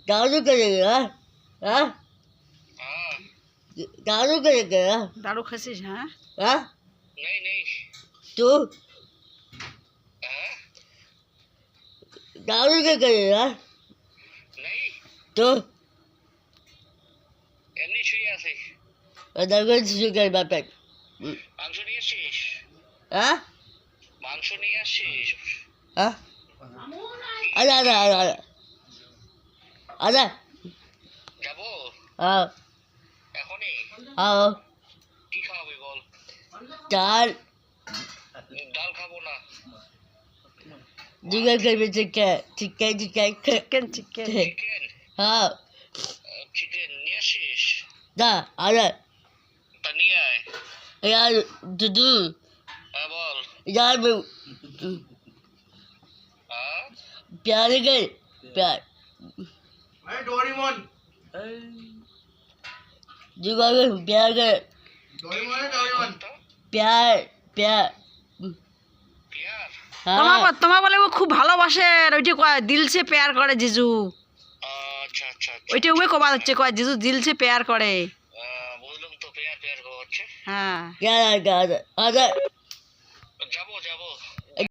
दारू करेगा हाँ हाँ दारू करेगा दारू खासिस हाँ हाँ नहीं नहीं तू हाँ दारू क्या करेगा नहीं तो এমনি শুয়ে আছি दारू शुरू कर बापे মাংস নিয়ে আসছিস हाँ মাংস নিয়ে আসছিস हाँ आजा आजा आजा आजा आजा যাবো हाँ এখনই हाँ কি খাওয়াবি বল चार ডাল খাবো না जुगाड़ कर में chicken chicken chicken chicken chicken chicken हाँ চিকেন নিয়ে আসছিস दा आजा তা নিয়ে আয় यार दुदू হ্যাঁ बल यार मैं হ্যাঁ प्यार कर प्यार डोरेमोन जुगाड़ कर प्यार कर डोरेमोन है डोरेमोन তো प्यार प्यार প্যার हाँ তোমার বলে ও খুব ভালোবাসে ওইটা কয় দিলছে প্যার করে জিজু আচ্ছা আচ্ছা আচ্ছা ওইটা ওই কবা হচ্ছে কয় জিজু দিলছে প্যার করে বুঝলাম তো প্যার প্যার হচ্ছে হ্যাঁ क्या आजा आजा যাবো যাবো